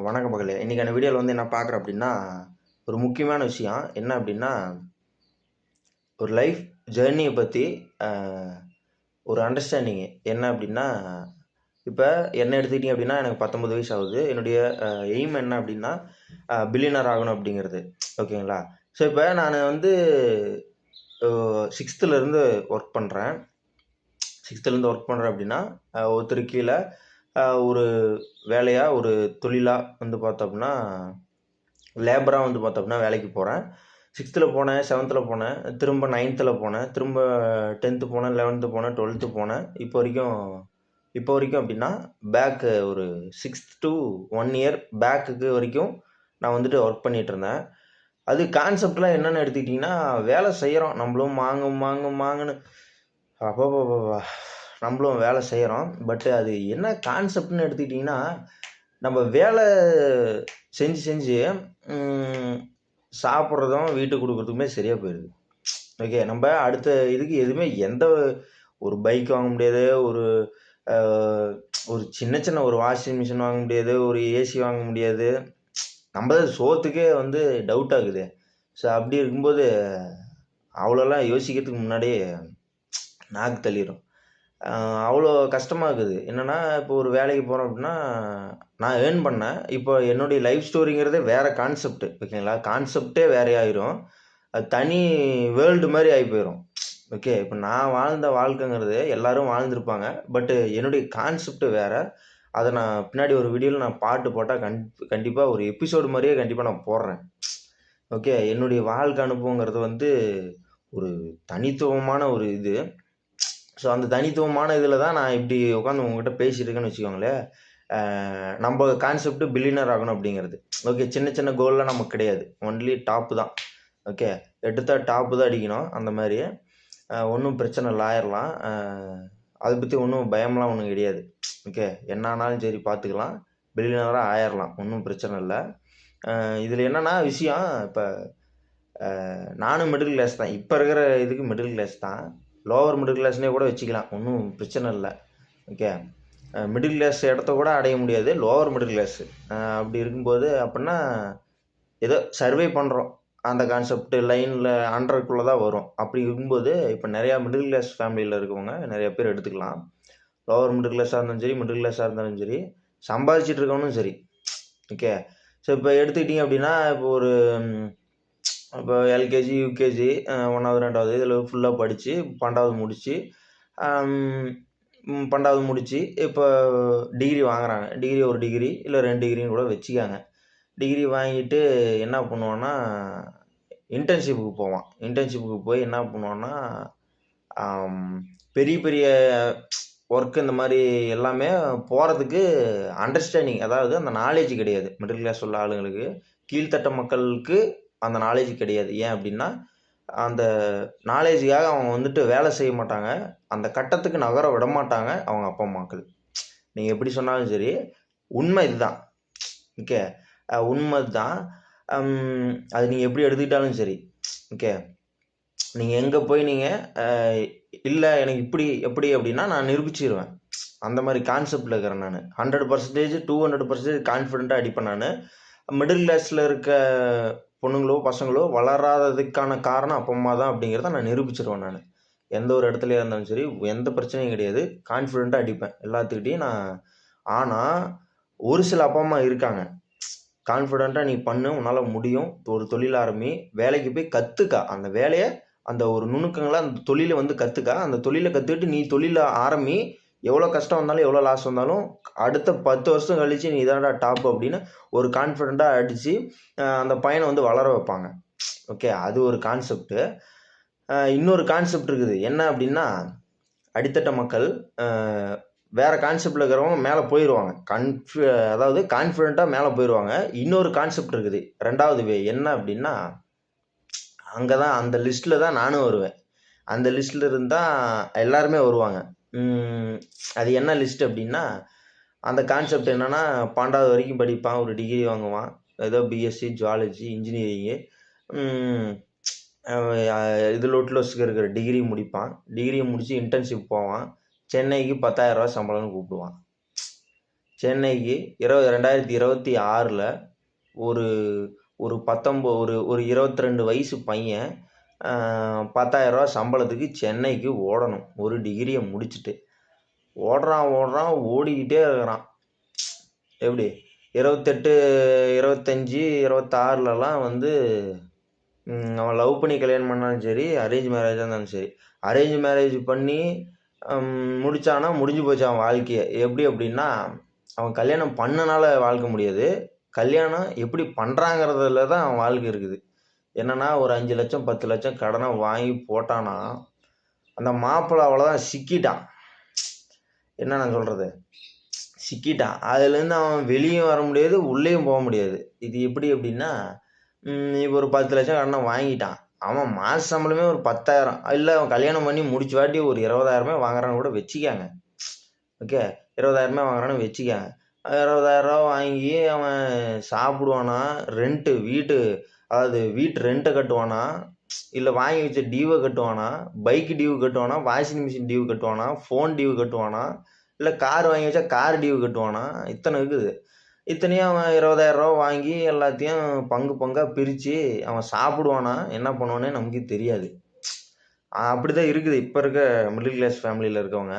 வணக்கம் மகளே. இன்றைக்கான வீடியோவில் வந்து என்ன பார்க்குறேன் அப்படின்னா, ஒரு முக்கியமான விஷயம் என்ன அப்படின்னா, ஒரு லைஃப் ஜேர்னியை பற்றி ஒரு அண்டர்ஸ்டாண்டிங்கு என்ன அப்படின்னா, இப்போ என்ன எடுத்துக்கிட்டிங்க அப்படின்னா எனக்கு 19 வயசு ஆகுது. என்னுடைய எய்ம் என்ன அப்படின்னா பில்லியனர் ஆகணும் அப்படிங்கிறது. ஓகேங்களா? ஸோ இப்போ நான் வந்து 6த்துலேருந்து ஒர்க் பண்ணுறேன். 6த்துலேருந்து ஒர்க் பண்ணுறேன் அப்படின்னா ஒருத்தருக்கு கீழே ஒரு வேலையாக ஒரு தொழிலாக வந்து பார்த்தோம்னா லேபராக வந்து பார்த்தோம்னா வேலைக்கு போகிறேன். 6த்தில் போனேன், 7த்தில் போனேன், திரும்ப 9த்தில் போனேன், திரும்ப 10த்து போனேன், 11த்து போனேன், 12த்து போனேன். இப்போ வரைக்கும் அப்படின்னா பேக்கு ஒரு 6 to 1 இயர் பேக்குக்கு வரைக்கும் நான் வந்துட்டு ஒர்க் பண்ணிகிட்ருந்தேன். அது கான்செப்ட்லாம் என்னென்னு எடுத்துக்கிட்டிங்கன்னா, வேலை செய்கிறோம் நம்மளும் மாங்குன்னு அப்பப்பா நம்மளும் வேலை செய்கிறோம். பட்டு அது என்ன கான்செப்ட்னு எடுத்துக்கிட்டிங்கன்னா, நம்ம வேலை செஞ்சு சாப்பிட்றதும் வீட்டுக்கு கொடுக்குறதுக்குமே சரியாக போயிடுது. ஓகே, நம்ம அடுத்த இதுக்கு எதுவுமே எந்த ஒரு பைக் வாங்க முடியாது, ஒரு சின்ன ஒரு வாஷிங் மிஷின் வாங்க முடியாது, ஒரு ஏசி வாங்க முடியாது. நம்ம சோத்துக்கே வந்து டவுட் ஆகுது. ஸோ அப்படி இருக்கும்போது அவ்வளோலாம் யோசிக்கிறதுக்கு முன்னாடியே நாக்கு தள்ளிடும். அவ்வளோ கஷ்டமாக இருக்குது. என்னென்னா இப்போ ஒரு வேலைக்கு போகிறோம் அப்படின்னா நான் ஏர்ன் பண்ணேன். இப்போ என்னுடைய லைஃப் ஸ்டோரிங்கிறதே வேறு கான்செப்ட்டு. ஓகேங்களா? கான்செப்டே வேறையாயிரும். அது தனி வேர்ல்டு மாதிரி ஆகி போயிடும். ஓகே, இப்போ நான் வாழ்ந்த வாழ்க்கைங்கிறது எல்லோரும் வாழ்ந்திருப்பாங்க. பட்டு என்னுடைய கான்செப்ட்டு வேறு. அதை நான் பின்னாடி ஒரு வீடியோவில் நான் பாட்டு போட்டால் கண்டிப்பாக ஒரு எபிசோடு மாதிரியே கண்டிப்பாக நான் போடுறேன். ஓகே, என்னுடைய வாழ்க்கை அனுபவங்கிறது வந்து ஒரு தனித்துவமான ஒரு இது. ஸோ அந்த தனித்துவமான இதில் தான் நான் இப்படி உட்காந்து உங்கள்கிட்ட பேசியிருக்கேன்னு வச்சுக்கோங்களேன். நம்ம கான்செப்ட்டு பில்லியனர் ஆகணும் அப்படிங்கிறது. ஓகே, சின்ன கோல்லாம் நமக்கு கிடையாது. ஒன்லி டாப்பு தான். ஓகே, எடுத்தால் டாப்பு தான் அடிக்கணும். அந்த மாதிரி ஒன்றும் பிரச்சனை இல்லை, ஆயிடலாம். அதை பற்றி ஒன்றும் பயம்லாம் ஒன்றும் கிடையாது. ஓகே, என்ன ஆனாலும் சரி பார்த்துக்கலாம். பில்லியனராக ஆயிடலாம், ஒன்றும் பிரச்சனை இல்லை. இதில் என்னென்னா விஷயம், இப்போ நானும் மிடில் கிளாஸ் தான். இப்போ இருக்கிற இதுக்கு மிடில் கிளாஸ் தான். லோவர் மிடில் கிளாஸ்னே கூட வச்சுக்கலாம், ஒன்றும் பிரச்சனை இல்லை. ஓகே, மிடில் கிளாஸ் இடத்த கூட அடைய முடியாது, லோவர் மிடில் கிளாஸு. அப்படி இருக்கும்போது அப்படின்னா ஏதோ சர்வே பண்ணுறோம். அந்த கான்செப்ட் லைனில் அண்டருக்குள்ளே தான் வரும். அப்படி இருக்கும்போது இப்போ நிறையா மிடில் கிளாஸ் ஃபேமிலியில் இருக்கவங்க நிறைய பேர் எடுத்துக்கலாம். லோவர் மிடில் கிளாஸாக இருந்தாலும் சரி, மிடில் கிளாஸாக இருந்தாலும் சரி, சம்பாதிச்சிட்டு இருக்கவனும் சரி. ஓகே, ஸோ இப்போ எடுத்துக்கிட்டிங்க அப்படின்னா இப்போ எல்கேஜி, யூகேஜி, 1வது 2வது இதில் ஃபுல்லாக படித்து 12வது முடித்து இப்போ டிகிரி வாங்குறாங்க. டிகிரி ஒரு டிகிரி இல்லை 2 டிகிரின்னு கூட வச்சுக்காங்க. டிகிரி வாங்கிட்டு என்ன பண்ணுவான்னா இன்டர்ன்ஷிப்புக்கு போவான். இன்டர்ன்ஷிப்புக்கு போய் என்ன பண்ணுவான்னா பெரிய ஒர்க்கு இந்த மாதிரி எல்லாமே போகிறதுக்கு அண்டர்ஸ்டாண்டிங், அதாவது அந்த நாலேஜ் கிடையாது. மிடில் கிளாஸ் உள்ள ஆளுங்களுக்கு, கீழ்த்தட்ட மக்களுக்கு அந்த நாலேஜ் கிடையாது. ஏன் அப்படின்னா அந்த நாலேஜுக்காக அவங்க வந்துட்டு வேலை செய்ய மாட்டாங்க. அந்த கட்டத்துக்கு நகர விட மாட்டாங்க அவங்க அப்பா அம்மாக்கள். நீங்கள் எப்படி சொன்னாலும் சரி, உண்மை இதுதான். ஓகே, உண்மை தான். அது நீங்கள் எப்படி எடுத்துக்கிட்டாலும் சரி. ஓகே, நீங்கள் எங்கே போய் நீங்கள் இல்லை எனக்கு இப்படி எப்படி அப்படின்னா நான் நிரூபிச்சிடுவேன். அந்த மாதிரி கான்செப்டில் இருக்கிறேன் நான். 100% 200% கான்ஃபிடெண்ட்டாக அடிப்பேன் நான். மிடில் கிளாஸில் இருக்க பொண்ணுங்களோ பசங்களோ வளராததுக்கான காரணம் அப்பா அம்மா தான் அப்படிங்கிறத நான் நிரூபிச்சிடுவேன் நான். எந்த ஒரு இடத்துலையா இருந்தாலும் சரி, எந்த பிரச்சனையும் கிடையாது, கான்ஃபிடெண்ட்டாக அடிப்பேன் எல்லாத்துக்கிட்டையும் நான். ஆனால் ஒரு சில அப்பா அம்மா இருக்காங்க, கான்ஃபிடெண்ட்டாக நீ பண்ணு, உன்னால் முடியும், ஒரு தொழில் ஆரம்பி, வேலைக்கு போய் கற்றுக்கா, அந்த வேலையை அந்த ஒரு நுணுக்கங்களை அந்த தொழிலை வந்து கற்றுக்கா, அந்த தொழிலை கற்றுக்கிட்டு நீ தொழிலை ஆரம்பி, எவ்வளோ கஷ்டம் வந்தாலும் எவ்வளோ லாஸ் வந்தாலும் அடுத்த 10 வருஷம் கழித்து நீ இதான்டா டாப் அப்படின்னு ஒரு கான்ஃபிடெண்ட்டாக அடித்து அந்த பையனை வந்து வளர வைப்பாங்க. ஓகே, அது ஒரு கான்செப்ட்டு. இன்னொரு கான்செப்ட் இருக்குது. என்ன அப்படின்னா அடித்தட்ட மக்கள் வேறு கான்செப்டில் இருக்கிறவங்க மேலே போயிடுவாங்க. அதாவது கான்ஃபிடெண்ட்டாக மேலே போயிடுவாங்க. இன்னொரு கான்செப்ட் இருக்குது, 2வது வே. என்ன அப்படின்னா அங்கே தான் அந்த லிஸ்ட்டில் தான் நானும் வருவேன். அந்த லிஸ்ட்டில் இருந்தால் எல்லாருமே வருவாங்க. அது என்ன லிஸ்ட் அப்படின்னா அந்த கான்செப்ட் என்னென்னா 12வது வரைக்கும் படிப்பான், ஒரு டிகிரி வாங்குவான், ஏதோ பிஎஸ்சி ஜுவாலஜி இன்ஜினியரிங்கு இது லோட்லோஸ்க்கு இருக்கிற டிகிரி முடிப்பான். டிகிரியை முடித்து இன்டர்ன்ஷிப் போவான். சென்னைக்கு 10,000 ரூபா சம்பளம்னு கூப்பிடுவான். சென்னைக்கு 2026 ஒரு ஒரு 22 வயசு பையன் 10,000 சம்பளத்துக்கு சென்னைக்கு ஓடணும். ஒரு டிகிரியை முடிச்சுட்டு ஓடுறான் ஓடிக்கிட்டே இருக்கிறான். எப்படி 28, 25, 26லலாம் அவன் லவ் பண்ணி கல்யாணம் பண்ணாலும் சரி, அரேஞ்ச் மேரேஜாக இருந்தாலும் சரி, அரேஞ்ச் மேரேஜ் பண்ணி முடிச்சானா முடிஞ்சு போச்சு அவன் வாழ்க்கையை. எப்படி அப்படின்னா, அவன் கல்யாணம் பண்ணனால வாழ்க்கை முடியாது, கல்யாணம் எப்படி பண்ணுறாங்கிறதுல தான் அவன் வாழ்க்கை இருக்குது. என்னன்னா, ஒரு 5 லட்சம் 10 லட்சம் கடனை வாங்கி போட்டானா அந்த மாப்பிள்ளை அவ்வளோதான், சிக்கிட்டான். என்ன நான் சொல்கிறது, சிக்கிட்டான். அதுலேருந்து அவன் வெளியும் வர முடியாது, உள்ளேயும் போக முடியாது. இது எப்படி அப்படின்னா, இப்போ ஒரு 10 லட்சம் கடனை வாங்கிட்டான், அவன் மாத சம்பளமே ஒரு 10,000, இல்லை அவன் கல்யாணம் பண்ணி முடிச்சு வாட்டி ஒரு 20,000 வாங்குறான்னு கூட வச்சுக்காங்க. ஓகே, 20,000 வாங்குறான்னு வச்சுக்காங்க. 20,000 வாங்கி அவன் சாப்பிடுவானா, வீட்டு ரெண்ட்டை கட்டுவானா, இல்லை வாங்கி வச்ச டியூவை கட்டுவானா, பைக்கு டியூ கட்டுவானா, வாஷிங் மிஷின் டியூ கட்டுவானா, ஃபோன் டியூ கட்டுவானா, இல்லை கார் வாங்கி வச்சா கார் டியூ கட்டுவானா, இத்தனை இருக்குது. இத்தனையும் அவன் 20,000 வாங்கி எல்லாத்தையும் பங்காக பிரித்து அவன் சாப்பிடுவானா, என்ன பண்ணுவானே நமக்கு தெரியாது. அப்படி தான் இருக்குது இப்போ இருக்க மிடில் கிளாஸ் ஃபேமிலியில் இருக்கவங்க.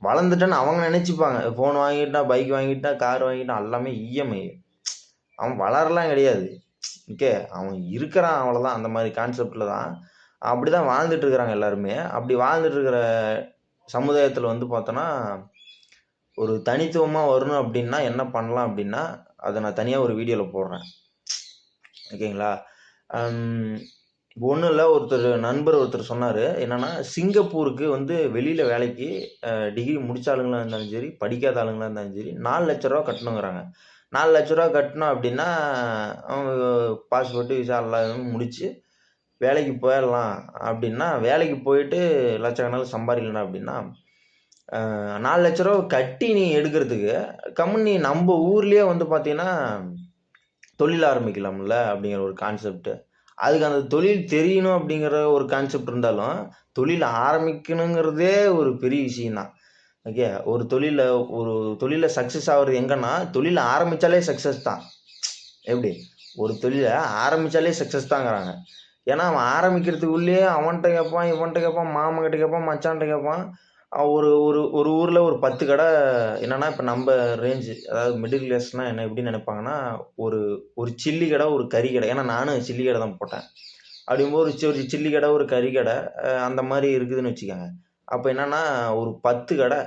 வளர்ந்துட்டான்னு அவங்க நினச்சிப்பாங்க, ஃபோன் வாங்கிட்டான், பைக் வாங்கிட்டான், கார் வாங்கிட்டான், எல்லாமே இஎம்ஐ. அவன் வளரலாம் கிடையாது. ஓகே, அவன் இருக்கிறான் அவ்வளோதான். அந்த மாதிரி கான்செப்டில் தான் அப்படி தான் வாழ்ந்துட்டு இருக்கிறாங்க எல்லாருமே. அப்படி வாழ்ந்துட்டு இருக்கிற சமுதாயத்தில் பார்த்தோன்னா, ஒரு தனித்துவமாக வரணும் அப்படின்னா என்ன பண்ணலாம் அப்படின்னா, அதை நான் தனியாக ஒரு வீடியோவில் போடுறேன். ஓகேங்களா? ஒன்றும் இல்லை, நண்பர் ஒருத்தர் சொன்னார், என்னென்னா சிங்கப்பூருக்கு வெளியில் வேலைக்கு டிகிரி முடித்த ஆளுங்களாக இருந்தாலும் சரி, படிக்காத ஆளுங்களாக இருந்தாலும் சரி, 4 லட்ச ரூபா கட்டணுங்கிறாங்க. 4 லட்ச ரூபா கட்டணும் அப்படின்னா அவங்க பாஸ்போர்ட்டு விசா எல்லாம் முடித்து வேலைக்கு போயிடலாம். அப்படின்னா வேலைக்கு போயிட்டு லட்சக்கணக்கில் சம்பாதிக்கலாம். அப்படின்னா 4 லட்ச ரூபா கட்டி நீ எடுக்கிறதுக்கு கம்பெனி நம்ம ஊர்லேயே பார்த்தீங்கன்னா தொழில் ஆரம்பிக்கலாம்ல அப்படிங்கிற ஒரு கான்செப்ட். அதுக்கு அந்த தொழில் தெரியணும் அப்படிங்கிற ஒரு கான்செப்ட் இருந்தாலும், தொழில் ஆரம்பிக்கணுங்கிறதே ஒரு பெரிய விஷயம்தான். ஓகே, ஒரு தொழிலை சக்ஸஸ் ஆகுறது எங்கன்னா, தொழில் ஆரம்பித்தாலே சக்ஸஸ் தான். எப்படி ஒரு தொழிலை ஆரம்பித்தாலே சக்ஸஸ் தாங்கிறாங்க. ஏன்னா அவன் ஆரம்பிக்கிறதுக்குள்ளேயே அவன்கிட்ட கேட்பான், இவன்கிட்ட கேட்பான், மாமன்கிட்ட கேட்பான், மச்சான்கிட்ட கேட்பான். ஒரு ஒரு ஒரு ஊரில் ஒரு 10 கடை. என்னென்னா இப்போ நம்ம ரேஞ்சு, அதாவது மிடில் கிளாஸ்னால் என்ன எப்படி நினைப்பாங்கன்னா, ஒரு சில்லி கடை, ஒரு கறி கடை. ஏன்னா நானும் சில்லி கடை தான் போட்டேன். அப்படிங்கும்போது ஒரு சில்லி கடை, ஒரு கறி கடை, அந்த மாதிரி இருக்குதுன்னு வச்சுக்கோங்க. அப்போ என்னென்னா ஒரு 10 கடை,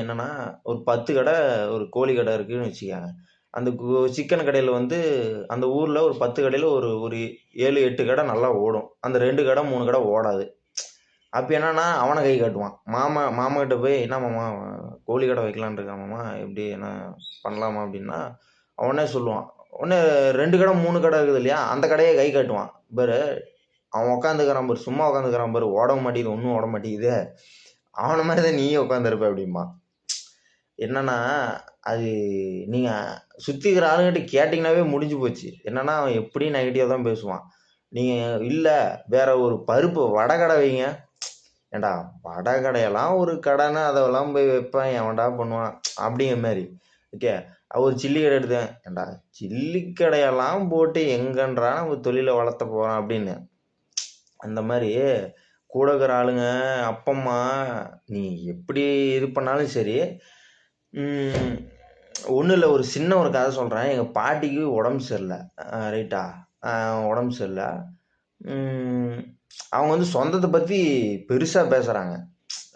என்னென்னா ஒரு 10 கடை ஒரு கோழி கடை இருக்குதுன்னு வச்சுக்கோங்க. அந்த சிக்கன் கடையில் அந்த ஊரில் ஒரு 10 கடையில் ஒரு 7, 8 கடை நல்லா ஓடும். அந்த 2 கடை 3 கடை ஓடாது. அப்போ என்னென்னா அவனை கை காட்டுவான். மாமாக்கிட்ட போய், என்ன மாமா கோழி கடை வைக்கலான்னு இருக்கான் மாமா, எப்படி என்ன பண்ணலாமா அப்படின்னா, அவனே சொல்லுவான். உடனே 2 கடை 3 கடை இருக்குது இல்லையா, அந்த கடையை கை காட்டுவான். பாரு அவன் உட்காந்துக்கிறான் பாரு, சும்மா உட்காந்துக்கிறான் பாரு, ஓட மாட்டேங்குது, ஒன்றும் ஓட மாட்டேங்குது, அவனை மாதிரி தான் நீயும் உட்காந்துருப்ப அப்படிம்பா. என்னன்னா அது நீங்கள் சுற்றிக்கிற ஆளுங்கிட்ட கேட்டிங்கனாவே முடிஞ்சு போச்சு. என்னென்னா அவன் எப்படியும் நெகட்டிவாக தான் பேசுவான். நீங்கள் இல்லை வேற ஒரு பருப்பு வடை வைங்க. ஏண்டா வடை கடையெல்லாம் ஒரு கடைன்னு அதெல்லாம் போய் வைப்பேன், எவன்டா பண்ணுவான் அப்படிங்கிற மாதிரி. ஓகே, ஒரு சில்லி கடை எடுத்தேன், ஏண்டா சில்லி கடையெல்லாம் போட்டு எங்கன்றா நம்ம தொழிலை வளர்த்த போகிறோம் அப்படின்னு. அந்த மாதிரி கூட இருக்கிற ஆளுங்க, அப்பம்மா, நீ எப்படி இது பண்ணாலும் சரி. ஒன்றும் இல்லை, ஒரு சின்ன ஒரு கதை சொல்கிறேன். எங்கள் பாட்டிக்கு உடம்பு சரியில்லை, ரைட்டா? உடம்பு சரியில்லை. அவங்க சொந்தத்தை பற்றி பெருசாக பேசுகிறாங்க,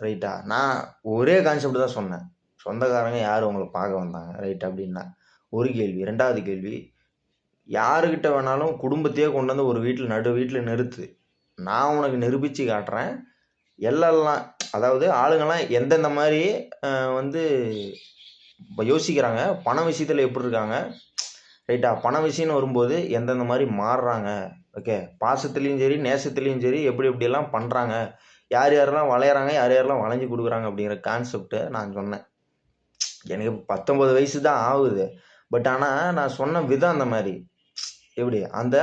ரைட்டா? நான் ஒரே கான்செப்ட் தான் சொன்னேன், சொந்தக்காரங்க யார் உங்களை பார்க்க வந்தாங்க, ரைட்? அப்படின்னா ஒரு கேள்வி. 2வது கேள்வி, யாருக்கிட்ட வேணாலும் குடும்பத்தையே கொண்டு வந்து ஒரு நடு வீட்டில் நிறுத்து, நான் உனக்கு நிரூபித்து காட்டுறேன். எல்லாம் அதாவது ஆளுங்கள்லாம் எந்தெந்த மாதிரி இப்போ யோசிக்கிறாங்க, பண விஷயத்தில் எப்படி இருக்காங்க, ரைட்டா? பண விஷயம்னு வரும்போது எந்தெந்த மாதிரி மாறுறாங்க, ஓகே? பாசத்துலேயும் சரி, நேசத்துலேயும் சரி, எப்படியெல்லாம் பண்ணுறாங்க, யார் யாரெல்லாம் வளையிறாங்க, யார் யாரெல்லாம் வளைஞ்சு கொடுக்குறாங்க அப்படிங்கிற கான்செப்டை நான் சொன்னேன். எனக்கு 19 வயசு தான் ஆகுது. பட் ஆனால் நான் சொன்ன விதம் அந்த மாதிரி. எப்படி அந்த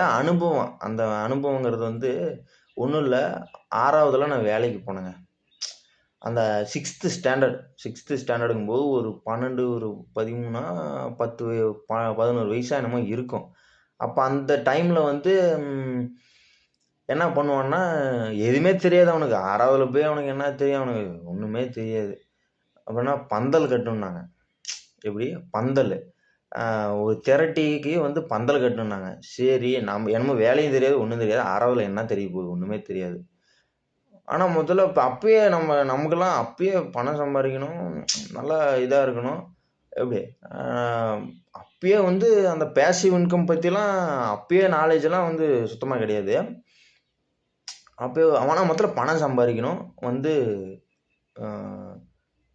அனுபவங்கிறது ஒன்றும் இல்லை. 6வதுல நான் வேலைக்கு போனேங்க. அந்த 6th ஸ்டாண்டர்டுங்கும்போது ஒரு 12 ஒரு 13 10 11 வயசா என்னமோ இருக்கும். அப்போ அந்த டைமில் வந்து என்ன பண்ணுவான்னா, எதுவுமே தெரியாது அவனுக்கு. 6வதுல போய் அவனுக்கு என்ன தெரியும், அவனுக்கு ஒன்றுமே தெரியாது. அப்படின்னா பந்தல் கட்டணுன்னாங்க. எப்படி பந்தல், ஒரு திரட்டிக்கு வந்து பந்தல் கட்டணுன்னாங்க. சரி, நம்ம என்னமோ வேலையும் தெரியாது, ஒன்றும் தெரியாது. 6வதுல என்ன தெரிய போகுது, ஒன்றுமே தெரியாது. ஆனால் முதல்ல இப்போ அப்பயே நமக்கெல்லாம் அப்பயே பணம் சம்பாதிக்கணும், நல்லா இதாக இருக்கணும். எப்படி அப்பயே வந்து அந்த பேசிவ் இன்கம் பற்றிலாம் அப்பயே நாலேஜெல்லாம் வந்து சுத்தமாக கிடையாது. அப்போ அவனா மொத்தத்தில் பணம் சம்பாதிக்கணும், வந்து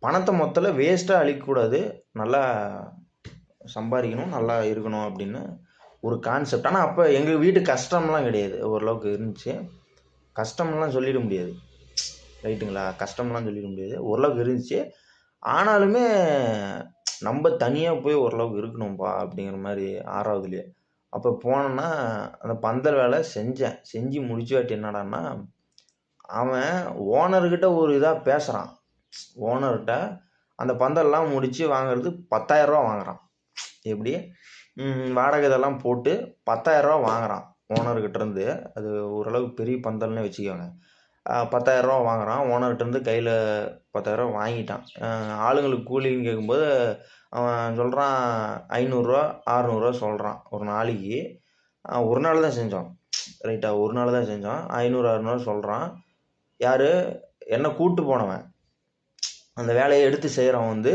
பணத்தை மொத்தத்தில் வேஸ்ட்டாக அழிக்கக்கூடாது, நல்லா சம்பாதிக்கணும், நல்லா இருக்கணும் அப்படின்னு ஒரு கான்செப்ட். ஆனால் அப்போ எங்கள் வீட்டு கஷ்டம்லாம் கிடையாது, ஓரளவுக்கு இருந்துச்சு. கஷ்டம்லாம் சொல்லிட முடியாது, ரைட்டுங்களா? கஷ்டம்லாம் சொல்லிட முடியாது, ஓரளவுக்கு இருந்துச்சு. ஆனாலுமே நம்ம தனியாக போய் ஓரளவுக்கு இருக்கணும்ப்பா அப்படிங்கிற மாதிரி 6வதுலேயே. அப்போ போனோன்னா அந்த பந்தல் வேலை செஞ்சு முடிச்சுவாட்டி என்னடான்னா, அவன் ஓனர்கிட்ட ஒரு இதாக பேசுகிறான். ஓனர்கிட்ட அந்த பந்தல்லாம் முடித்து வாங்குறது 10,000 வாங்குறான். எப்படி வாடகை இதெல்லாம் போட்டு 10,000 வாங்குறான் ஓனர்கிட்டேருந்து. அது ஓரளவுக்கு பெரிய பந்தல்னு வச்சுக்கோங்க. 10,000 வாங்குறான் ஓனர்கிட்டேருந்து. கையில் 10,000 வாங்கிட்டான். ஆளுங்களுக்கு கூலின்னு கேட்கும்போது அவன் சொல்கிறான் 500 600 சொல்கிறான் ஒரு நாளைக்கு. ஒரு நாள் தான் செஞ்சோம், ரைட்டா? ஒரு நாள் தான் செஞ்சோம். 500 600 சொல்கிறான். யார் என்ன கூப்பிட்டு போனவன், அந்த வேலையை எடுத்து செய்கிறவன் வந்து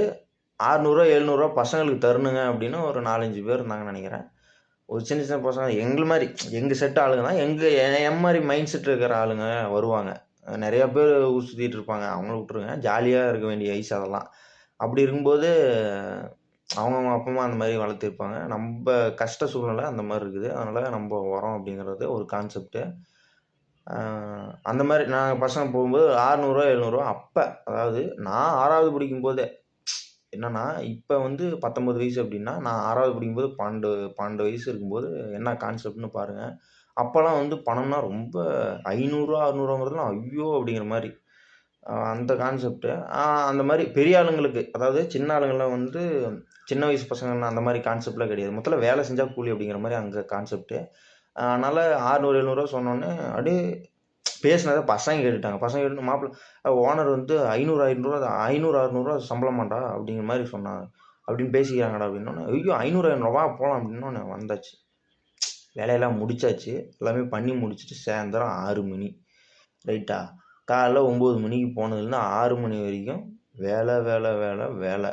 600 700 பசங்களுக்கு தரணுங்க அப்படின்னு ஒரு 4-5 பேர் இருந்தாங்கன்னு நினைக்கிறேன். ஒரு சின்ன சின்ன பசங்க எங்கள் மாதிரி, எங்கள் செட் ஆளுங்க தான். என் மாதிரி மைண்ட் செட் இருக்கிற ஆளுங்க வருவாங்க. நிறையா பேர் ஊர் சுற்றிட்டு இருப்பாங்க, அவங்கள விட்டுருங்க, ஜாலியாக இருக்க வேண்டிய வயசு அதெல்லாம். அப்படி இருக்கும்போது அவங்கவுங்க அப்பா அம்மா அந்த மாதிரி வளர்த்திருப்பாங்க. நம்ம கஷ்ட சூழ்நிலை அந்த மாதிரி இருக்குது, அதனால் நம்ம வரோம் அப்படிங்கிறது ஒரு கான்செப்ட்டு. அந்த மாதிரி நாங்கள் பசங்க போகும்போது 600 700 அப்போ, அதாவது நான் 6வது படிக்கும்போதே. என்னன்னா இப்போ வந்து 19 வயசு அப்படின்னா, நான் 6வது படிக்கும்போது 12 வயசு இருக்கும்போது என்ன கான்செப்ட்னு பாருங்கள். அப்போல்லாம் வந்து பணம்னா ரொம்ப 500 600ங்கிறதுலாம் ஐயோ அப்படிங்கிற மாதிரி அந்த கான்செப்ட்டு. அந்த மாதிரி பெரிய ஆளுங்களுக்கு, அதாவது சின்ன ஆளுங்கள்லாம் வந்து சின்ன வயசு பசங்கள்லாம் அந்த மாதிரி கான்செப்ட்லாம் கிடையாது. மொத்தத்தில் வேலை செஞ்சால் கூலி அப்படிங்கிற மாதிரி அங்கே கான்செப்ட்டு. அதனால் 600 700 சொன்னோன்னே அப்படியே பேசினதை பசங்க கேட்டுட்டாங்க. பசங்க கேட்டு மாப்பிள்ளை ஓனர் வந்து 500 600 சம்பளமாண்டா அப்படிங்கிற மாதிரி சொன்னாங்க. அப்படின்னு பேசிக்கிறாங்கடா அப்படின்னோடனே, ஐயோ 500 500 போகலாம் அப்படின்னோடனே வந்தாச்சு. வேலையெல்லாம் முடிச்சாச்சு, எல்லாமே பண்ணி முடிச்சுட்டு சாயந்தரம் 6 மணி, ரைட்டா? காலைல 9 மணிக்கு போனதுலேருந்து 6 மணி வரைக்கும் வேலை வேலை வேலை வேலை.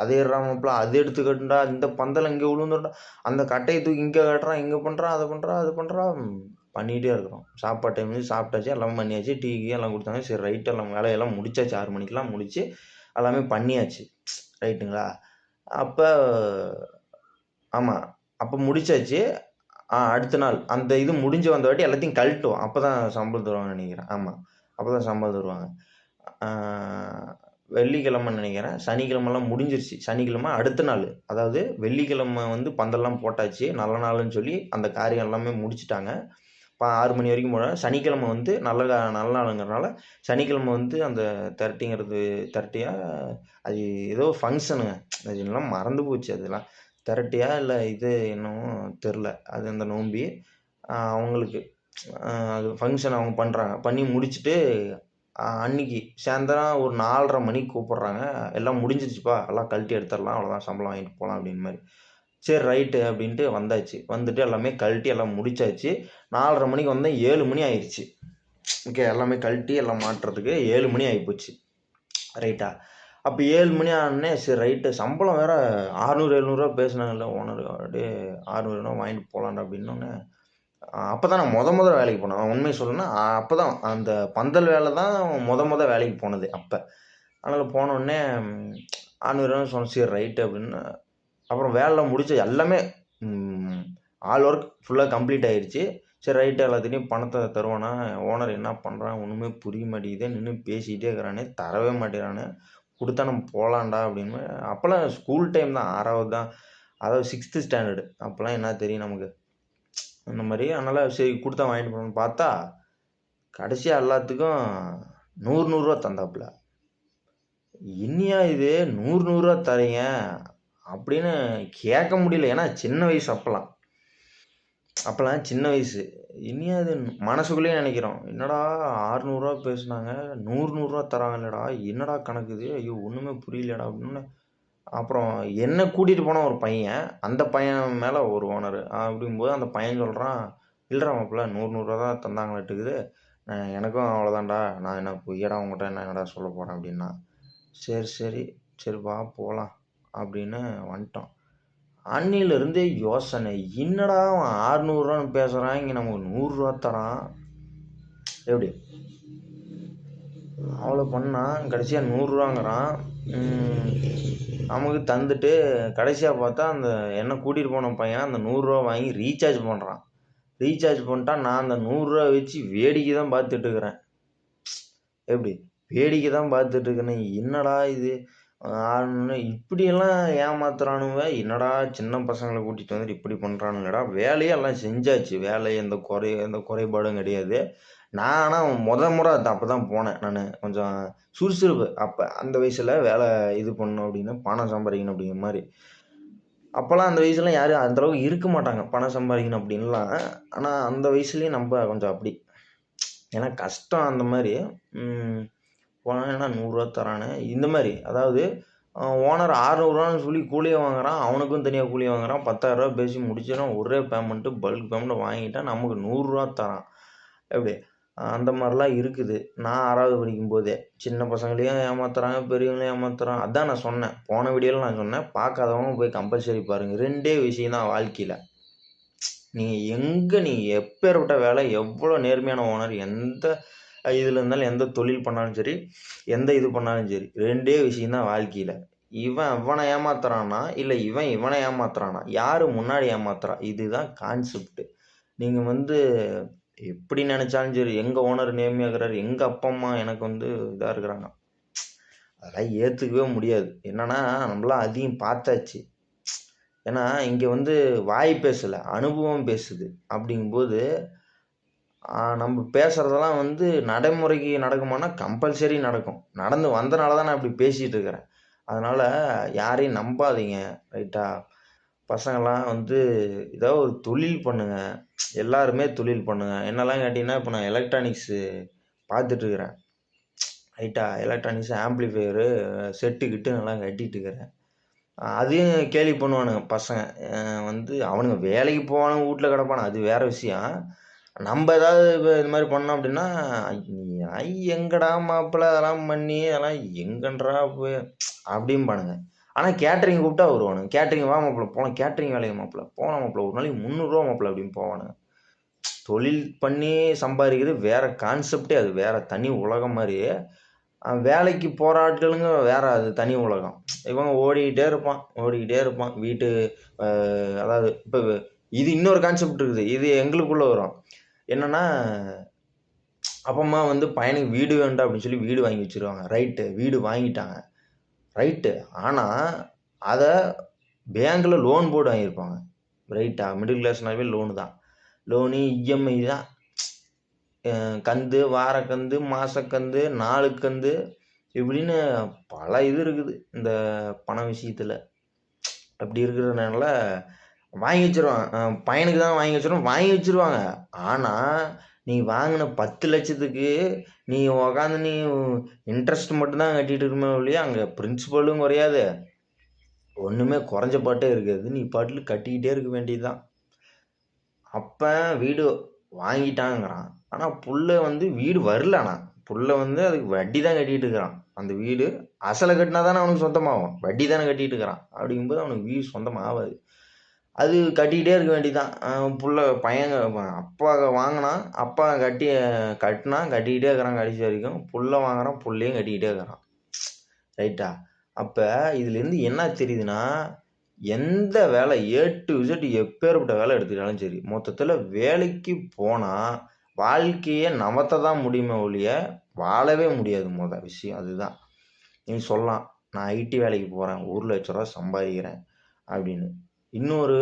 அது ஏறாமப்பல அது எடுத்து கட்டுண்டா, இந்த பந்தல் இங்கே விழுந்துட்டா, அந்த கட்டையை தூக்கி இங்கே கட்டுறான், இங்கே பண்ணுறான், அதை பண்ணுறான் அது பண்ணுறான், பண்ணிகிட்டே இருக்கிறோம். சாப்பாடு டைம் சாப்பிட்டாச்சு, எல்லாம் பண்ணியாச்சு, டீக்கு எல்லாம் கொடுத்தாங்க. சரி ரைட்டு, எல்லாம் வேலையெல்லாம் முடிச்சாச்சு. 6 மணிக்கெலாம் முடித்து எல்லாமே பண்ணியாச்சு, ரைட்டுங்களா? அப்போ ஆமாம், அப்போ முடிச்சாச்சு. அடுத்த நாள் அந்த இது முடிஞ்சு வந்த வாட்டி எல்லாத்தையும் கழட்டுவோம். அப்போ தான் சம்பளம் தருவாங்கன்னு நினைக்கிறேன். ஆமாம், அப்போ தான் சம்பளம் தருவாங்க. வெள்ளிக்கிழமைன்னு நினைக்கிறேன். சனிக்கிழமெல்லாம் முடிஞ்சிருச்சு. சனிக்கிழமை அடுத்த நாள், அதாவது வெள்ளிக்கிழமை வந்து பந்தல்லாம் போட்டாச்சு, நல்ல நாள்னு சொல்லி அந்த காரியம் எல்லாமே முடிச்சுட்டாங்க. 6 மணி வரைக்கும் போனால் சனிக்கிழமை வந்து நல்ல நாளுங்கிறனால சனிக்கிழமை வந்து அந்த திரட்டியா அது ஏதோ ஃபங்க்ஷனுங்க, அது எல்லாம் மறந்து போச்சு. அதெல்லாம் திரட்டியா இல்லை இது என்னமோ தெரில. அது அந்த நோம்பி அவங்களுக்கு அது ஃபங்க்ஷன் அவங்க பண்ணுறாங்க. பண்ணி முடிச்சுட்டு அன்னைக்கு சாயந்தரம் ஒரு 4:30 மணிக்கு கூப்பிட்றாங்க. எல்லாம் முடிஞ்சிருச்சுப்பா, எல்லாம் கழட்டி எடுத்துடலாம், அவ்வளோதான், சம்பளம் வாங்கிட்டு போகலாம் அப்படின்னு மாதிரி. சரி ரைட்டு அப்படின்ட்டு வந்தாச்சு. வந்துட்டு எல்லாமே கழட்டி எல்லாம் முடிச்சாச்சு. 4:30 மணிக்கு வந்தேன், 7 மணி ஆயிடுச்சு. ஓகே, எல்லாமே கழட்டி எல்லாம் மாட்டுறதுக்கு 7 மணி ஆகிப்போச்சு, ரைட்டா? அப்போ 7 மணி ஆனோடனே சரி ரைட்டு, சம்பளம் வேறு 600 700 பேசினாங்கல்ல ஓனர், அப்படியே 600 வாங்கிட்டு போகலான்டா அப்படின்னோடனே, அப்போ தான் நான் முதல் வேலைக்கு போனேன். உண்மையை சொல்லணும்னா அப்போ தான் அந்த பந்தல் வேலை தான் முதல் வேலைக்கு போனது அப்போ. அதனால் போனோடனே 600 சொன்னேன். சரி ரைட்டு அப்படின்னு. அப்புறம் வேலைலாம் முடிச்சு எல்லாமே ஆல் ஒர்க் ஃபுல்லாக கம்ப்ளீட் ஆகிடுச்சு. சரி ரைட்டு, எல்லாத்துலேயும் பணத்தை தருவானா, ஓனர் என்ன பண்ணுறான் ஒன்றுமே புரிய மாட்டேங்குது, நின்று பேசிக்கிட்டே இருக்கிறானே, தரவே மாட்டேங்கிறானே, கொடுத்தா நம்ம போகலான்டா அப்படின்னு. அப்போல்லாம் ஸ்கூல் டைம் தான், 6வது தான், அதாவது 6th ஸ்டாண்டர்டு. அப்போல்லாம் என்ன தெரியும் நமக்கு அந்த மாதிரி. அதனால் சரி கொடுத்தா வாங்கிட்டு போகணும்னு பார்த்தா கடைசியாக எல்லாத்துக்கும் நூறுரூவா தந்தாப்புல. இன்னியா இது 100 தரீங்க அப்படின்னு கேட்க முடியல. ஏன்னா சின்ன வயசு அப்போல்லாம் சின்ன வயசு. இனியா அது மனசுக்குள்ளேயே நினைக்கிறோம், என்னடா 600 பேசுனாங்க, 100 தராங்கல்லடா, என்னடா கணக்கு இது, ஐயோ ஒன்றுமே புரியலடா அப்படின்னு. அப்புறம் என்ன கூட்டிகிட்டு போன ஒரு பையன், அந்த பையன் மேலே ஒரு ஓனர் அப்படிங்கும்போது அந்த பையன் சொல்கிறான், இல்லைடா மாப்பிள்ள 100 தான் தந்தாங்களாட்டுக்குது, எனக்கும் அவ்வளோதான்டா, நான் என்ன பொய்யடா உங்கள்கிட்ட என்னடா சொல்ல போகிறேன் அப்படின்னா. சரி சரி சரி வா போகலாம் அப்படின்னு வந்துட்டோம். அன்னிலிருந்தே யோசனை, என்னடா அவன் 600 பேசுகிறான், இங்கே நமக்கு 100 தரான், எப்படி அவ்வளோ பண்ணால் கடைசியாக 100 நமக்கு தந்துட்டு கடைசியாக பார்த்தா அந்த என்னை கூட்டிகிட்டு போன பையன் அந்த 100 வாங்கி ரீசார்ஜ் பண்ணுறான். ரீசார்ஜ் பண்ணிட்டா நான் அந்த 100 வச்சு வேடிக்கை தான் பார்த்துட்ருக்குறேன். எப்படி வேடிக்கை தான் பார்த்துட்ருக்குறேன், என்னடா இது இப்படியெல்லாம் ஏமாத்துறானுங்க, என்னடா சின்ன பசங்களை கூட்டிகிட்டு வந்துட்டு இப்படி பண்ணுறானுங்கடா. வேலையெல்லாம் செஞ்சாச்சு, வேலை எந்த குறைபாடும் கிடையாது. நான் ஆனால் முறை அப்போ தான் போனேன். நான் கொஞ்சம் சுறுசுறுப்பு, அப்போ அந்த வயசில் வேலை இது பண்ணணும் அப்படின்னு, பணம் சம்பாதிக்கணும் அப்படிங்கிற மாதிரி. அப்போல்லாம் அந்த வயசுலாம் யாரும் அந்தளவுக்கு இருக்க மாட்டாங்க பணம் சம்பாதிக்கணும் அப்படின்லாம். ஆனால் அந்த வயசுலேயும் நம்ம கொஞ்சம் அப்படி, ஏன்னா கஷ்டம் அந்த மாதிரி. போனால் ஏன்னா 100 தரானே இந்த மாதிரி. அதாவது ஓனர் 600 சொல்லி கூலியை வாங்குறான், அவனுக்கும் தனியாக கூலியை வாங்குறான், 10,000 பேசி முடிச்சிடறான், ஒரே பேமெண்ட்டு பல்க் பேமெண்ட்டு வாங்கிட்டான், நமக்கு 100 தரான். எப்படி அந்த மாதிரிலாம் இருக்குது. நான் 6வது படிக்கும்போதே சின்ன பசங்களையும் ஏமாத்துறாங்க, பெரியவங்களையும் ஏமாத்துறான். அதான் நான் சொன்னேன், போன வீடியோவில் நான் சொன்னேன், பார்க்காதவங்க போய் கம்பல்சரி பாருங்கள். 2 விஷயம் தான் வாழ்க்கையில். நீங்கள் எப்பேற்பட்ட வேலை, எவ்வளோ நேர்மையான ஓனர், எந்த இதில் இருந்தாலும், எந்த தொழில் பண்ணாலும் சரி, எந்த இது பண்ணாலும் சரி, 2 விஷயந்தான் வாழ்க்கையில். இவனை ஏமாத்துறானா, இல்லை இவனை ஏமாத்துறானா, யார் முன்னாடி ஏமாத்துறா, இதுதான் கான்செப்ட். நீங்கள் எப்படி நினச்சாலும் சரி, எங்கள் ஓனர் நேர்மையாகிறாரு, எங்கள் அப்பா அம்மா எனக்கு இதாக இருக்கிறாங்க, அதெல்லாம் ஏற்றுக்கவே முடியாது. என்னன்னா நம்மளாம் அதையும் பார்த்தாச்சு. ஏன்னா இங்கே வாய் பேசலை, அனுபவம் பேசுது. அப்படிங்கும்போது நம்ம பேசுகிறதெல்லாம் நடைமுறைக்கு நடக்குமானா கம்பல்சரி நடக்கும். நடந்து வந்தனால தான் நான் இப்படி பேசிகிட்டு இருக்கிறேன். அதனால் யாரையும் நம்பாதீங்க, ரைட்டா? பசங்கள்லாம் ஏதோ ஒரு தொழில் பண்ணுங்கள், எல்லாருமே தொழில் பண்ணுங்கள். என்னெல்லாம் கேட்டிங்கன்னா, இப்போ நான் எலக்ட்ரானிக்ஸு பார்த்துட்ருக்குறேன், ரைட்டா? எலக்ட்ரானிக்ஸு, ஆம்ப்ளிஃபையரு, செட்டுக்கிட்டு நல்லா கட்டிகிட்ருக்கிறேன். அதையும் கேலி பண்ணுவானுங்க பசங்க. அவனுங்க வேலைக்கு போவானுங்க, வீட்டில் கிடப்பானு, அது வேறு விஷயம். நம்ம ஏதாவது இப்போ இது மாதிரி பண்ணோம் அப்படின்னா, எங்கடா மாப்பிள்ளை அதெல்லாம் பண்ணி அதெல்லாம் எங்கன்றா போய் அப்படிம்பானுங்க. ஆனால் கேட்ரிங் கூப்பிட்டா வருவானுங்க, கேட்ரிங் வா மாப்பிள்ளை போகலாம், கேட்ரிங் வேலைக்கு மாப்பிள்ளை போகலாம் மாப்பிள்ளை, ஒரு நாளைக்கு 300 மாப்பிள்ளை அப்படின்னு போவானுங்க. தொழில் பண்ணி சம்பாதிக்கிறது வேறு கான்செப்டே, அது வேறு தனி உலகம் மாதிரி. வேலைக்கு போகிற ஆட்களுங்க வேறு, அது தனி உலகம். இவங்க ஓடிக்கிட்டே இருப்பான் வீட்டு. அதாவது இப்போ இது இன்னொரு கான்செப்ட் இருக்குது, இது எங்களுக்குள்ளே வரும். என்னென்னா, அப்பா அம்மா பையனுக்கு வீடு வேண்டாம் அப்படின்னு சொல்லி வீடு வாங்கி வச்சுருவாங்க, ரைட்டு, வீடு வாங்கிட்டாங்க, ரைட்டு. ஆனால் அதை பேங்கில் லோன் போட்டு வாங்கியிருப்பாங்க, ரைட்டா? மிடில் கிளாஸ்னாவே லோனு தான், லோனு இஎம்ஐ தான், கந்து, வாரக்கந்து, மாதக்கந்து, நாளுக்கந்து, இப்படின்னு பல இது இருக்குது இந்த பண விஷயத்தில். அப்படி இருக்கிறதுனால வாங்கி வச்சுருவாங்க, பையனுக்கு தான் வாங்கி வச்சுருவாங்க. ஆனால் நீ வாங்கின 10 லட்சத்துக்கு நீ உக்காந்து இன்ட்ரெஸ்ட் மட்டும்தான் கட்டிகிட்டு இருக்குமே இல்லையா, அங்கே பிரின்சிபலும் குறையாது, ஒன்றுமே குறைஞ்ச பாட்டே இருக்காது, நீ பாட்டில் கட்டிக்கிட்டே இருக்க வேண்டியது தான். அப்போ வீடு வாங்கிட்டாங்கிறான், ஆனால் புள்ள வீடு வரல, ஆனால் புள்ள அதுக்கு வட்டி தான் கட்டிகிட்டு இருக்கிறான். அந்த வீடு அசலை கட்டினா தானே அவனுக்கு சொந்தமாகும், வட்டி தானே கட்டிகிட்டு இருக்கிறான். அப்படிங்கும்போது அவனுக்கு வீடு சொந்தமாக ஆகாது. அது கட்டிக்கிட்டே இருக்க வேண்டியதான். புள்ள பையன் அப்பா வாங்கினா, அப்பா கட்டினா கட்டிக்கிட்டே இருக்கிறான் கடைசி வரைக்கும். புள்ள வாங்குறான், புள்ளையும் கட்டிக்கிட்டே இருக்கிறான், ரைட்டா? அப்போ இதுலேருந்து என்ன தெரியுதுன்னா, எந்த வேலை ஏ டு இசட் எப்பேற்பட்ட வேலை எடுத்துக்கிட்டாலும் சரி, மொத்தத்தில் வேலைக்கு போனால் வாழ்க்கையை நவத்த தான் முடியுமே ஒழிய வாழவே முடியாது. விஷயம் அதுதான். நீ சொல்லலாம், நான் ஐடி வேலைக்கு போகிறேன், 1 லட்ச ரூபா சம்பாதிக்கிறேன் அப்படின்னு. இன்னொரு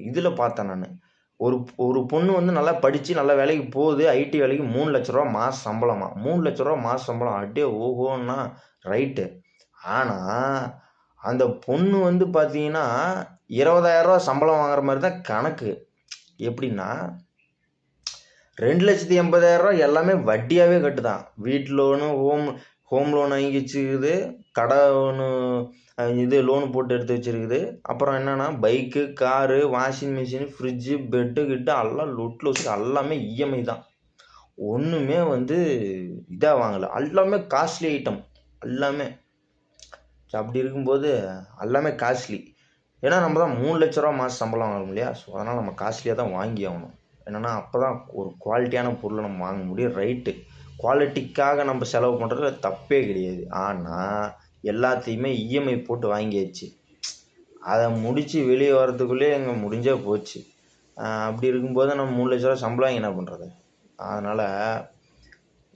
இதில் பார்த்தேன் நான், ஒரு ஒரு பொண்ணு வந்து நல்லா படித்து நல்ல வேலைக்கு போகுது, ஐடி வேலைக்கு 3,00,000 மாத சம்பளமா. 3,00,000 மாத சம்பளம் அப்படியே ஓஹோன்னா ரைட்டு. ஆனால் அந்த பொண்ணு வந்து பார்த்தீங்கன்னா 20,000 சம்பளம் வாங்குற மாதிரி தான் கணக்கு. எப்படின்னா 2,80,000 எல்லாமே வட்டியாகவே கட்டுதான். வீட்டு லோனு, ஹோம் லோன் வாங்கி வச்சுக்குது, கடை ஒன்று இது லோனு போட்டு எடுத்து வச்சுருக்குது. அப்புறம் என்னென்னா bike, car, washing machine, fridge, bed கிட்டு எல்லாம் லொட்டில் வச்சு எல்லாமே இஎம்ஐ தான். ஒன்றுமே வந்து இதாக வாங்கலை. எல்லாமே காஸ்ட்லி ஐட்டம் எல்லாமே. அப்படி இருக்கும்போது எல்லாமே காஸ்ட்லி. ஏன்னா நம்ம தான் 3,00,000 மாதம் சம்பளம் வாங்கணும் இல்லையா? ஸோ அதனால் நம்ம காஸ்ட்லியாக தான் வாங்கி ஆகணும். என்னென்னா அப்போ தான் ஒரு குவாலிட்டியான பொருளை நம்ம வாங்க முடியும். ரைட்டு, குவாலிட்டிக்காக நம்ம செலவு பண்ணுறதுல தப்பே கிடையாது. ஆனால் எல்லாத்தையுமே இஎம்ஐ போட்டு வாங்கியாச்சு. அதை முடித்து வெளியே வரதுக்குள்ளே எங்கே முடிஞ்சே போச்சு. அப்படி இருக்கும்போது நம்ம 3,00,000 சம்பளம் வாங்கி என்ன பண்ணுறது? அதனால்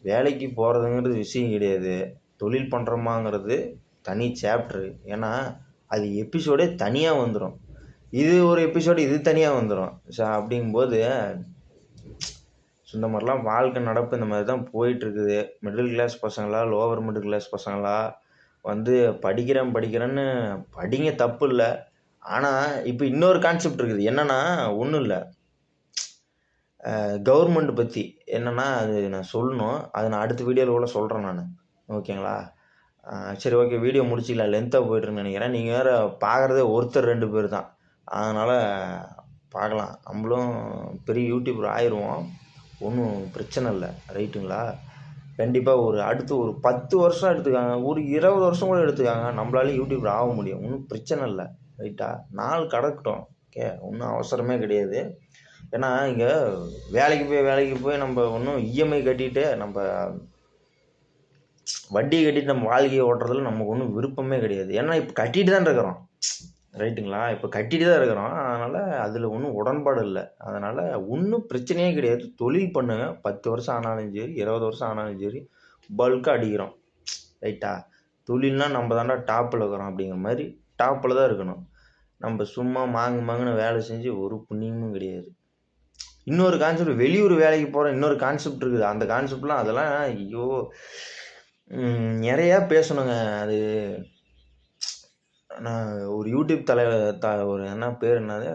வேலைக்கு போகிறதுங்கிறது விஷயம் கிடையாது. தொழில் பண்ணுறோமாங்கிறது தனி சாப்ட்ரு. ஏன்னா அது எபிசோடே தனியாக வந்துடும். இது ஒரு எபிசோடு இது தனியாக வந்துடும். ஸோ அப்படிங்கும்போது இந்த மாதிரிலாம் வாழ்க்கை நடப்பு இந்த மாதிரி தான் போயிட்டுருக்குது. மிடில் கிளாஸ் பசங்களா, லோவர் மிடில் கிளாஸ் பசங்களா வந்து படிக்கிறேன்னு படிங்க, தப்பு இல்லை. ஆனால் இப்போ இன்னொரு கான்செப்ட் இருக்குது. என்னென்னா ஒன்றும் இல்லை, கவர்மெண்ட் பற்றி என்னென்னா அது நான் சொல்லணும். அது நான் அடுத்த வீடியோவில் கூட சொல்கிறேன் நான். ஓகேங்களா? சரி, ஓகே, வீடியோ முடிச்சிக்கலாம். லென்த்தாக போய்ட்டுருன்னு நினைக்கிறேன். நீங்கள் வேறு பார்க்குறதே ஒருத்தர் 2 பேர் தான். அதனால் பார்க்கலாம். நம்மளும் பெரிய யூடியூபர் ஆயிடுவோம், ஒன்றும் பிரச்சனை இல்லை. ரைட்டுங்களா? கண்டிப்பாக அடுத்து ஒரு 10 வருஷம் எடுத்துக்காங்க, ஒரு 20 வருஷம் கூட எடுத்துக்காங்க, நம்மளாலையும் யூடியூபர் ஆக முடியும். ஒன்றும் பிரச்சனை இல்லை. ரைட்டா? நாள் கடக்கட்டும். ஓகே, ஒன்றும் அவசரமே கிடையாது. ஏன்னா இங்கே வேலைக்கு போய் நம்ம ஒன்றும் இஎம்ஐ கட்டிட்டு நம்ம வட்டி கட்டிட்டு நம்ம வாழ்க்கையை ஓட்டுறதுல நமக்கு ஒன்றும் விருப்பமே கிடையாது. ஏன்னா இப்போ கட்டிட்டு தான் இருக்கிறோம். ரைட்டுங்களா? இப்போ கட்டிட்டு தான் இருக்கிறோம். அதனால் அதில் ஒன்றும் உடன்பாடு இல்லை. அதனால் ஒன்றும் பிரச்சனையே கிடையாது. தொழில் பண்ணுங்க. 10 வருஷம் ஆனாலும் சரி, 20 வருஷம் ஆனாலும் சரி, பல்காக அடிக்கிறோம். ரைட்டா? தொழில்னால் நம்ம தாண்டா டாப்பில் இருக்கிறோம் அப்படிங்கிற மாதிரி டாப்பில் தான் இருக்கணும். நம்ம சும்மா மாங்குன்னு வேலை செஞ்சு ஒரு புண்ணியமும் கிடையாது. இன்னொரு கான்செப்ட், வெளியூர் வேலைக்கு போகிற இன்னொரு கான்செப்ட் இருக்குது. அந்த கான்செப்ட்லாம் அதெல்லாம் ஐயோ நிறையா பேசணுங்க. அது நான் ஒரு யூடியூப் ஒரு என்ன பேர் என்னது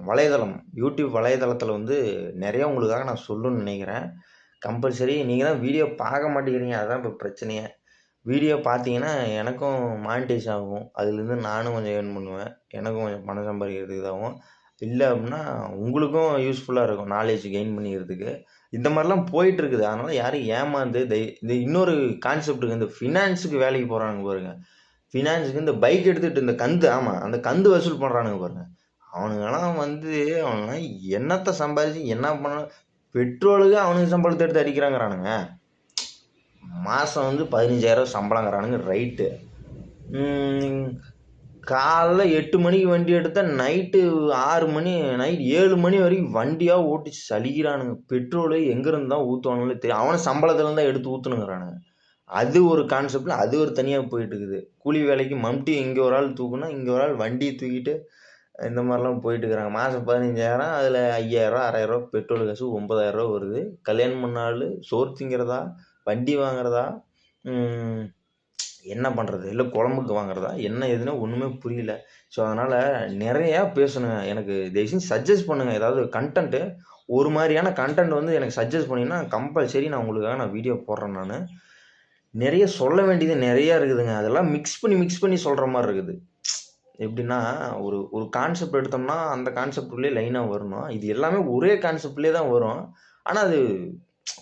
வலைதளம், யூடியூப் வலைதளத்தில் வந்து நிறையா உங்களுக்காக நான் சொல்லணும்னு நினைக்கிறேன். கம்பல்சரி நீங்கள் தான் வீடியோ பார்க்க மாட்டேங்கிறீங்க. அதுதான் இப்போ பிரச்சனையே. வீடியோ பார்த்தீங்கன்னா எனக்கும் மானிட்டைஸ் ஆகும். அதுலேருந்து நானும் கொஞ்சம் ஏர்ன் பண்ணுவேன். எனக்கும் கொஞ்சம் பணம் சம்பாதிக்கிறதுக்கு இதாகும். இல்லை அப்படின்னா உங்களுக்கும் யூஸ்ஃபுல்லாக இருக்கும், நாலேஜ் கெயின் பண்ணிக்கிறதுக்கு. இந்த மாதிரிலாம் போயிட்டுருக்குது. அதனால் யாரும் ஏமாந்து இந்த இன்னொரு கான்செப்ட்டுக்கு இந்த ஃபினான்ஸுக்கு வேலைக்கு போகிறானுங்க பாருங்க. ஃபினான்ஸுக்கு இந்த பைக் எடுத்துகிட்டு இந்த கந்து, ஆமாம், அந்த கந்து வசூல் பண்ணுறானுங்க பாருங்க. அவனுங்கெல்லாம் வந்து அவனுங்களாம் என்னத்தை சம்பாதிச்சு என்ன பண்ண, பெட்ரோலுக்கு அவனுக்கு சம்பளத்தை எடுத்து அடிக்கிறாங்கிறானுங்க. மாதம் வந்து 15,000 சம்பளங்கிறானுங்க. ரைட்டு. காலைல 8 மணிக்கு வண்டி எடுத்தால் நைட்டு 6 மணி, நைட் 7 மணி வரைக்கும் வண்டியாக ஓட்டி சலிக்கிறானுங்க. பெட்ரோலு எங்கேருந்து தான் ஊற்றுவானுங்களே தெரியும். அவனை சம்பளத்துலேருந்து தான் எடுத்து ஊற்றுனுங்கிறானுங்க. அது ஒரு கான்செப்டில் அது ஒரு தனியாக போயிட்டுருக்குது. கூலி வேலைக்கு மம்டி இங்கே ஒரு ஆள் தூக்குனா இங்கே ஒரு ஆள் வண்டியை தூக்கிட்டு இந்த மாதிரிலாம் போயிட்டுருக்குறாங்க. மாதம் 15,000, அதில் 5,000, 6,000 பெட்ரோல் காசு 9,000 வருது. கல்யாணம் பண்ணாலும் சோறு திங்கிறதா, வண்டி வாங்குறதா, என்ன பண்ணுறது, இல்லை குழம்புக்கு வாங்குறதா, என்ன எதுன்னு ஒன்றுமே புரியல. ஸோ அதனால் நிறையா பேசணுங்க. எனக்கு தயவுசெய்து சஜஸ்ட் பண்ணுங்கள். ஏதாவது கண்டென்ட்டு, ஒரு மாதிரியான கண்டென்ட் வந்து எனக்கு சஜஸ்ட் பண்ணிங்கன்னா கம்பல்சரி நான் உங்களுக்காக வீடியோ போடுறேன். நான் நிறைய சொல்ல வேண்டியது நிறையா இருக்குதுங்க. அதெல்லாம் மிக்ஸ் பண்ணி சொல்கிற மாதிரி இருக்குது. எப்படின்னா ஒரு கான்செப்ட் எடுத்தோம்னா அந்த கான்செப்ட்லேயே லைனாக வரணும். இது எல்லாமே ஒரே கான்செப்ட்லேயே தான் வரும். ஆனால் அது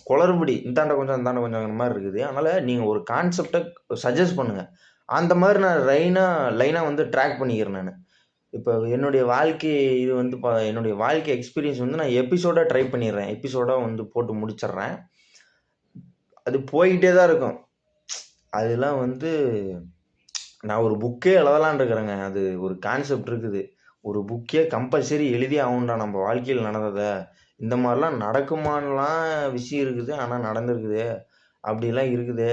குளறுபடி, இந்தாண்ட கொஞ்சம் அந்த மாதிரி இருக்குது. அதனால் நீங்கள் ஒரு கான்செப்டை சஜஸ்ட் பண்ணுங்கள். அந்த மாதிரி நான் லைனாக வந்து ட்ராக் பண்ணிக்கிறேன். நான் இப்போ என்னுடைய வாழ்க்கை இது வந்து என்னுடைய வாழ்க்கை எக்ஸ்பீரியன்ஸ் வந்து நான் எபிசோடாக ட்ரை பண்ணிடுறேன். எபிசோடாக வந்து போட்டு முடிச்சிடுறேன். அது போய்கிட்டே தான் இருக்கும். அதெல்லாம் வந்து நான் ஒரு புக்கே எழுதலான் இருக்கிறேங்க. அது ஒரு கான்செப்ட் இருக்குது. ஒரு புக்கே கம்பல்சரி எழுதி ஆகணும்டா நம்ம வாழ்க்கையில் நடந்ததை. இந்த மாதிரிலாம் நடக்குமான்லாம் விஷயம் இருக்குது. ஆனால் நடந்திருக்குது, அப்படிலாம் இருக்குது,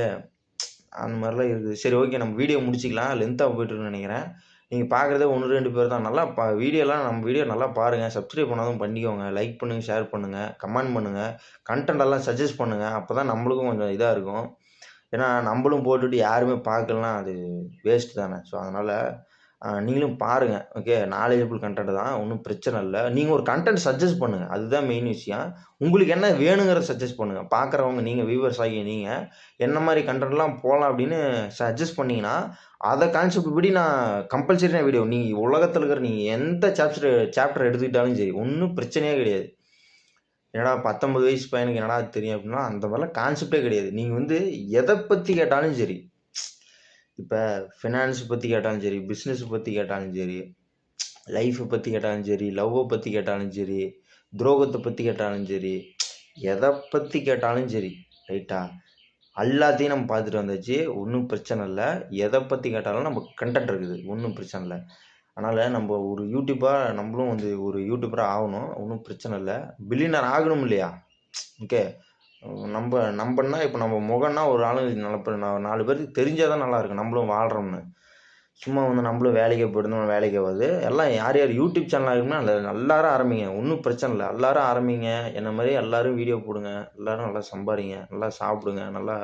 அந்த மாதிரிலாம் இருக்குது. சரி, ஓகே, நம்ம வீடியோ முடிச்சிக்கலாம். லென்த்தாக போய்ட்டுருக்குன்னு நினைக்கிறேன். நீங்கள் பார்க்குறதே 1, 2 பேர் தான். நல்லா வீடியோலாம் நம்ம வீடியோ நல்லா பாருங்கள். சப்ஸ்கிரைப் பண்ணாலும் பண்ணிக்கோங்க. லைக் பண்ணுங்கள், ஷேர் பண்ணுங்கள், கமெண்ட் பண்ணுங்கள், கண்டென்ட் எல்லாம் சஜஸ்ட் பண்ணுங்கள். அப்போ தான் நம்மளுக்கும் கொஞ்சம் இதாக இருக்கும். ஏன்னா நம்மளும் போட்டுட்டு யாருமே பார்க்கலனா அது வேஸ்ட் தானே. ஸோ அதனால் நீங்களும் பாருங்கள். ஓகே, நாலேஜபிள் கண்டென்ட் தான், ஒன்றும் பிரச்சனை இல்லை. நீங்கள் ஒரு கண்டென்ட் சஜஸ்ட் பண்ணுங்கள், அதுதான் மெயின் விஷயம். உங்களுக்கு என்ன வேணுங்கிறத சஜஸ்ட் பண்ணுங்கள். பார்க்குறவங்க நீங்கள், வியூவர்ஸ் ஆகிய நீங்கள் என்ன மாதிரி கண்டென்ட்லாம் போகலாம் அப்படின்னு சஜஸ்ட் பண்ணிங்கன்னா அதை கான்செப்ட் படி நான் கம்பல்சரியான வீடியோ, நீங்கள் உலகத்தில் இருக்கிற நீங்கள் எந்த சாப்டர் எடுத்துக்கிட்டாலும் சரி, ஒன்றும் பிரச்சனையே கிடையாது. என்னடா 19 வயசு பையனுக்கு என்னடா தெரியும் அப்படின்னா அந்த மாதிரிலாம் கான்செப்டே கிடையாது. நீங்கள் வந்து எதை பற்றி கேட்டாலும் சரி, இப்போ ஃபினான்ஸ் பற்றி கேட்டாலும் சரி, பிஸ்னஸ் பற்றி கேட்டாலும் சரி, லைஃப்பை பற்றி கேட்டாலும் சரி, லவ்வை பற்றி கேட்டாலும் சரி, துரோகத்தை பற்றி கேட்டாலும் சரி, எதை பற்றி கேட்டாலும் சரி, ரைட்டா, எல்லாத்தையும் நம்ம பார்த்துட்டு வந்தாச்சு. ஒன்றும் பிரச்சனை இல்லை. எதை பற்றி கேட்டாலும் நம்ம கண்டென்ட் இருக்குது, ஒன்றும் பிரச்சனை இல்லை. அதனால் நம்ம ஒரு யூடியூப்பாக நம்மளும் வந்து ஒரு யூடியூபராக ஆகணும், ஒன்றும் பிரச்சனை இல்லை. பில்லியனர் ஆகணும் இல்லையா? ஓகே, நம்பன்னா இப்போ நம்ம முகம்னா ஒரு ஆளுங்களுக்கு நல்ல 4 பேருக்கு தெரிஞ்சால் தான் நல்லாயிருக்கும், நம்மளும் வாழ்கிறோம்னு. சும்மா வந்து நம்மளும் வேலைக்கு போயிருந்தோம், வேலைக்கு ஆகாது. எல்லாம் யார் யார் யூடியூப் சேனல் இருக்குன்னா எல்லாரும் ஆரம்பிங்க, ஒன்றும் பிரச்சனை இல்லை. எல்லாரும் ஆரம்பிங்க, என்ன மாதிரி எல்லாரும் வீடியோ போடுங்க, எல்லோரும் நல்லா சம்பாதிங்க, நல்லா சாப்பிடுங்க, நல்லா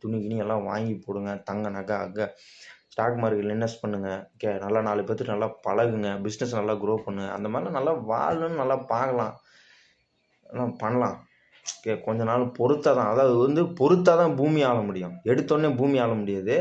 துணி கிணி எல்லாம் வாங்கி போடுங்க, தங்க நகை அங்கே ஸ்டாக் மார்க்கெட்டில் இன்வெஸ்ட் பண்ணுங்கள். ஓகே, நல்லா 4 பேர்த்துக்கு நல்லா பழகுங்க, பிஸ்னஸ் நல்லா க்ரோ பண்ணுங்க. அந்த மாதிரிலாம் நல்லா வாழணும்னு நல்லா பார்க்கலாம், எல்லாம் பண்ணலாம். ஓகே, கொஞ்ச நாள் பொறுத்தா தான், அதாவது வந்து பொறுத்தா தான் பூமி ஆள முடியும். எடுத்தோடனே பூமி ஆள முடியாது.